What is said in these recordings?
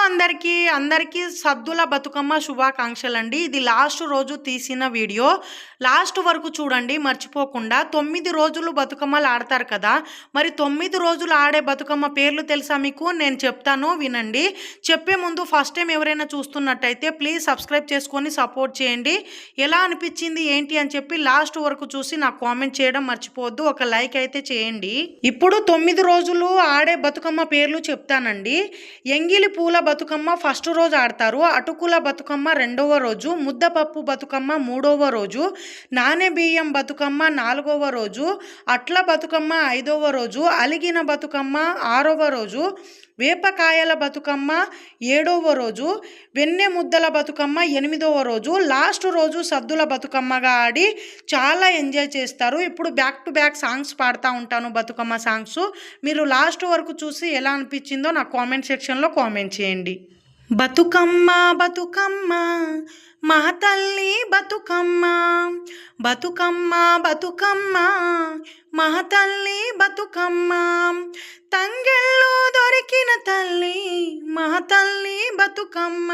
అందరికీ సద్దుల బతుకమ్మ శుభాకాంక్షలండి. ఇది లాస్ట్ రోజు తీసిన వీడియో. లాస్ట్ వరకు చూడండి మర్చిపోకుండా. 9 రోజులు బతుకమ్మలు ఆడతారు కదా, మరి 9 రోజులు ఆడే బతుకమ్మ పేర్లు తెలుసా మీకు? నేను చెప్తాను, వినండి. చెప్పే ముందు ఫస్ట్ టైం ఎవరైనా చూస్తున్నట్టయితే ప్లీజ్ సబ్స్క్రైబ్ చేసుకొని సపోర్ట్ చేయండి. ఎలా అనిపించింది ఏంటి అని చెప్పి లాస్ట్ వరకు చూసి నాకు కామెంట్ చేయడం మర్చిపోవద్దు. ఒక లైక్ అయితే చేయండి. ఇప్పుడు 9 రోజులు ఆడే బతుకమ్మ పేర్లు చెప్తానండి. ఎంగిలి పూల బతుకమ్మ ఫస్ట్ రోజు ఆడతారు, అటుకుల బతుకమ్మ రెండవ రోజు, ముద్దపప్పు బతుకమ్మ మూడవ రోజు, నానె బియ్యం బతుకమ్మ నాలుగవ రోజు, అట్ల బతుకమ్మ ఐదవ రోజు, అలిగిన బతుకమ్మ ఆరవ రోజు, వేపకాయల బతుకమ్మ ఏడవ రోజు, వెన్నె ముద్దల బతుకమ్మ ఎనిమిదవ రోజు, లాస్ట్ రోజు సద్దుల బతుకమ్మగా ఆడి చాలా ఎంజాయ్ చేస్తారు. ఇప్పుడు బ్యాక్ టు బ్యాక్ సాంగ్స్ పాడుతూ ఉంటాను, బతుకమ్మ సాంగ్స్. మీరు లాస్ట్ వరకు చూసి ఎలా అనిపించిందో నాకు కామెంట్ సెక్షన్లో కామెంట్ చేయండి. బతుకమ్మ బతుకమ్మ మా తల్లి బతుకమ్మ, బతుకమ్మ బతుకమ్మ మా తల్లి బతుకమ్మ, తంగెళ్ళు దొరికిన తల్లి మా తల్లి బతుకమ్మ,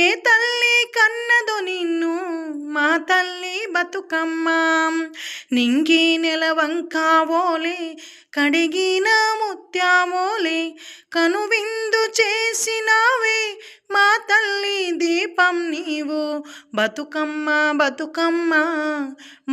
ఏ తల్లి కన్నదో నిన్ను మా తల్లి బతుకమ్మ, నింగి నెలవంకావోలే కడిగిన ముత్యామోలే కనువిందు చేసినావే మా తల్లి దీపం నీవు, బతుకమ్మ బతుకమ్మ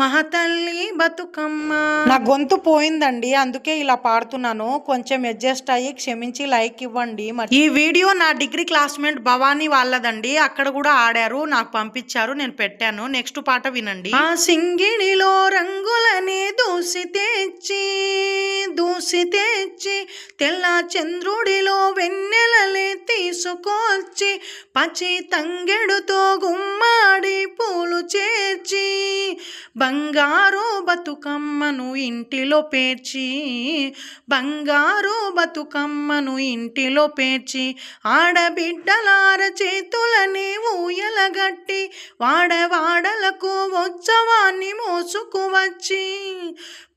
మా తల్లి బతుకమ్మ. నా గొంతు పోయిందండి, అందుకే ఇలా పాడుతున్నాను. కొంచెం అడ్జస్ట్ అయ్యి క్షమించి లైక్ ఇవ్వండి. ఈ వీడియో నా డిగ్రీ క్లాస్మేట్ భవానీ వాళ్ళదండి, అక్కడ కూడా ఆడారు, నాకు పంపించారు, నేను పెట్టాను. నెక్స్ట్ పాట వినండి. ఆ సింగిడిలో రంగులనే దూసి తెచ్చి తెల్ల చంద్రుడిలో వెన్నెలలే తీసుకొచ్చి పచ్చి తంగెడుతో గుమ్మాడి పూలు చేర్చి బంగారు బతుకమ్మను ఇంటిలో పేర్చి, బంగారు బతుకమ్మను ఇంటిలో పేర్చి, ఆడబిడ్డలార చేతులని ఊయలగట్టి వాడవాడలకు ఉత్సవాన్ని మోసుకు వచ్చి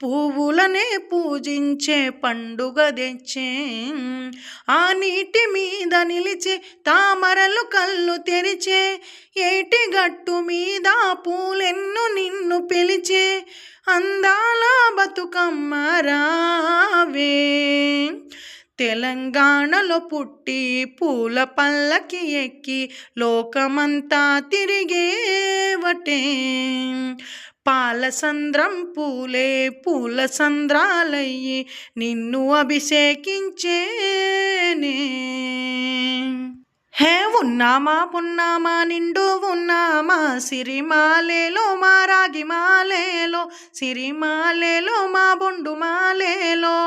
పువ్వులనే పూజించే పండుగ తెచ్చే, ఆ నీటి మీద నిలిచే తామరలు కళ్ళు తెరిచే, ఏటి గట్టు మీద పూలెన్ను నిన్ను పిలిచే, అందాల బతుకమ్మ రావే, తెలంగాణలో పుట్టి పూల పల్లకి ఎక్కి లోకమంతా తిరిగేవటే, పాల సంద్రం పూలే పూల సంద్రాలయ్యి నిన్ను అభిషేకించేనే, హే ఉన్నామా పున్నామా నిండు ఉన్నామా సిరిమాలేలో మా రాగి మాలేలో, సిరిమాలేలో మా బొండు మాలేలో,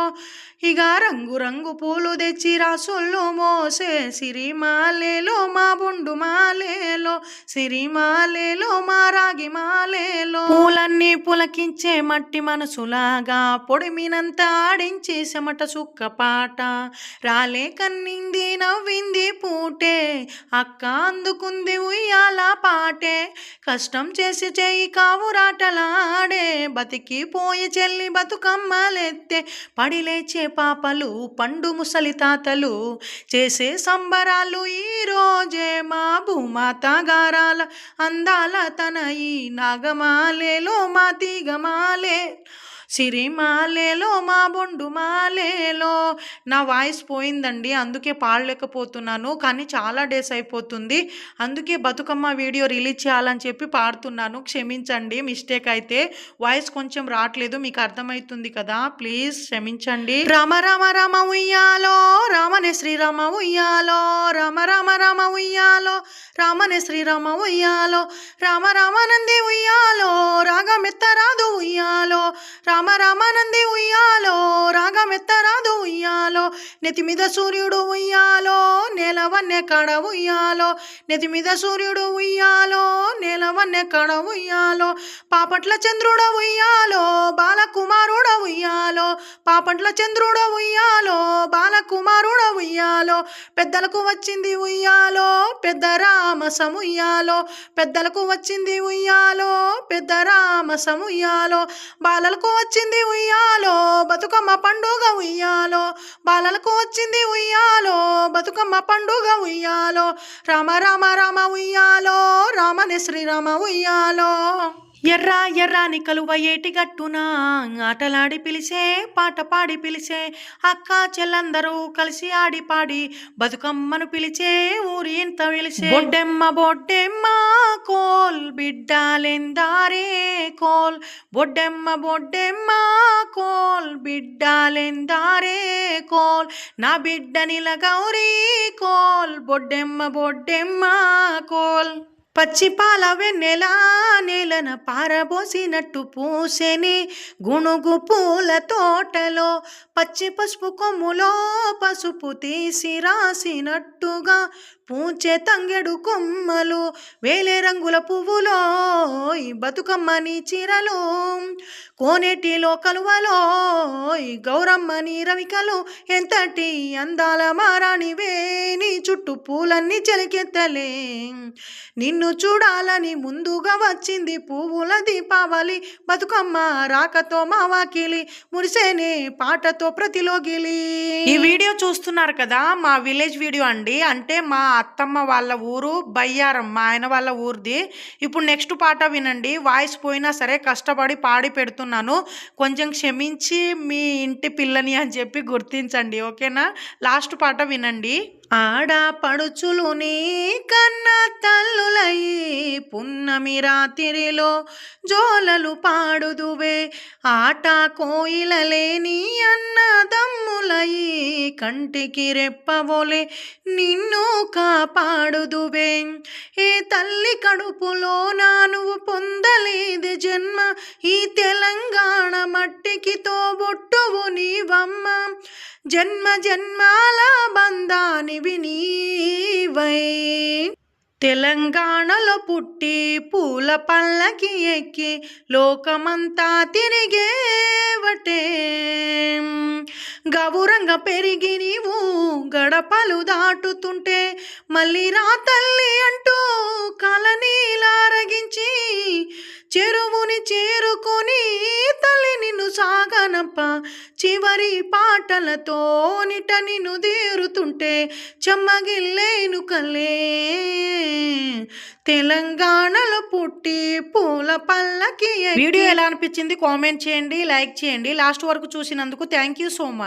ఇక రంగు రంగు పూలు తెచ్చి రాసుల్లో మోసే సిరిమాలేలో మా బొండు మాలేలో, సిరిమాలేలో మా రాగి మాలేలో, పూలన్నీ పులకించే మట్టి మనసులాగా పొడిమినంత ఆడించే చెమట సుక్క పాట, రాలే కన్నింది నవ్వింది పూటే అక్క అందుకుంది ఉయ్యాల పాటే, కష్టం చేసి చేయి కావురాటలాడే బతికిపోయి చెల్లి బతుకమ్మలెత్తే, పడిలేచే పాపలు పండు ముసలి తాతలు చేసే సంబరాలు ఈ రోజే మా భూమాత గారాల అందాల తన ఈ నాగమాలేలో మా తీగమాలే, సిరిమాలేలో మా బొండు మాలేలో. నా వాయిస్ పోయిందండి, అందుకే పాడలేకపోతున్నాను, కానీ చాలా డేస్ అయిపోతుంది, అందుకే బతుకమ్మ వీడియో రిలీజ్ చేయాలని చెప్పి పాడుతున్నాను. క్షమించండి, మిస్టేక్ అయితే వాయిస్ కొంచెం రావట్లేదు, మీకు అర్థమవుతుంది కదా, ప్లీజ్ క్షమించండి. రామ రామ రామ ఉయ్యాలో రామనే శ్రీరామ ఉయ్యాలో, రామ రామ రామ ఉయ్యాలో రామనే శ్రీరామ ఉయ్యాలో, రామ రామానంది ఉయ్యాలో రాగమెత్తరాదు ఉయ్యాలో, రామ రామానంది ఉయ్యాలో రాగమెత్తరాదు ఉయ్యాలో, నెతి మీద సూర్యుడు ఉయ్యాలో నేలవన్నె కడ ఉయ్యాలో, నెతి మీద సూర్యుడు ఉయ్యాలో నేలవన్నె కడ ఉయ్యాలో, పాపట్ల చంద్రుడ ఉయ్యాలో బాలకుమారుడ ఉయ్యాలో, పాపట్ల చంద్రుడ ఉయ్యాలో బాలకుమారుడ ఉయ్యాలో, పెద్దలకు వచ్చింది ఉయ్యాలో పెద్ద రామసం ఉయ్యాలో, పెద్దలకు వచ్చింది ఉయ్యాలో పెద్ద రామసం ఉయ్యాలో, బాలలకు వచ్చింది ఉయ్యాలో బతుకమ్మ పండుగ ఉయ్యాలో, బాలలకు వచ్చింది ఉయ్యాలో బతుకమ్మ బతుకమ్మ పండుగ ఉయ్యాలో రామ రామ రామ ఉయ్యాలో రామనే శ్రీరామ ఉయ్యాలో. ఎర్ర ఎర్రాని కలువ ఏటి గట్టున ఆటలాడి పిలిచే పాట పాడి పిలిచే అక్క చెల్లందరూ కలిసి ఆడి పాడి బతుకమ్మను పిలిచే ఊరి ఇంత పిలిచే బొడ్డెమ్మ బొడ్డెమ్మ కోల్ బిడ్డాలెందారే కోల్ బొడ్డెమ్మ బొడ్డెమ్మ కోల్ బిడ్డాలెందారే కోల్ నా బిడ్డ నిల గౌరీ కోల్ బొడ్డెమ్మ బొడ్డెమ్మ కోల్. పచ్చిపాల వెన్నెల నేలన పారబోసినట్టు పూసెని గునుగు పూల తోటలో పచ్చి పసుపు కొమ్ములో పసుపు తీసి రాసినట్టుగా పూచే తంగెడు కొమ్మలు వేలే రంగుల పువ్వులో ఈ బతుకమ్మని చీరలు కోనేటిలో కలువలో ఈ గౌరమ్మని రవికలు ఎంతటి అందాల మారాణివే నీ చుట్టూ పూలన్నీ చెలికెత్తలే నిన్ను చూడాలని ముందుగా వచ్చింది పువ్వుల దీపావళి బతుకమ్మ రాకతో మా వాకిలి మురిసేనే పాటతో ప్రతిలోగిలి. ఈ వీడియో చూస్తున్నారు కదా మా విలేజ్ వీడియో అండి, అంటే మా అత్తమ్మ వాళ్ళ ఊరు బయ్యారం, మా ఆయన వాళ్ళ ఊరిది. ఇప్పుడు నెక్స్ట్ పాట వినండి. వాయిస్ పోయినా సరే కష్టపడి పాడి పెడుతున్నాను, కొంచెం క్షమించి మీ ఇంటి పిల్లని అని చెప్పి గుర్తించండి, ఓకేనా. లాస్ట్ పాట వినండి. ఆడపడుచులు నీ కన్న తల్లులయి పున్నమి రాత్రిలో జోలలు పాడుదువే ఆట కోయిలలేని అన్నదమ్ములయి కంటికి రెప్పవోలే నిన్ను కాపాడుదువే. ఏ తల్లి కడుపులో నువ్వు పొందలేదు జన్మ ఈ తెలంగాణ మట్టికి తోబొట్టువు నీవమ్మ జన్మ జన్మాల బంధానివి నీవై. తెలంగాణలో పుట్టి పూల పల్లకి ఎక్కి లోకమంతా తిరిగేవటే గౌరంగా పెరిగి నీవు గడపలు దాటుతుంటే మళ్ళీ రా తల్లి అంటూ కలనీలారగించి చెరువుని చేరుకొని తల్లి నిన్ను సాగనప్ప చివరి పాటలతో నిట నిన్ను తీరుతుంటే చెమ్మగిల్లేను కలే తెలంగాణలో పుట్టి పూల పల్లకి. వీడియో ఎలా అనిపించింది కామెంట్ చేయండి, లైక్ చేయండి. లాస్ట్ వరకు చూసినందుకు థ్యాంక్ యూ సో మచ్.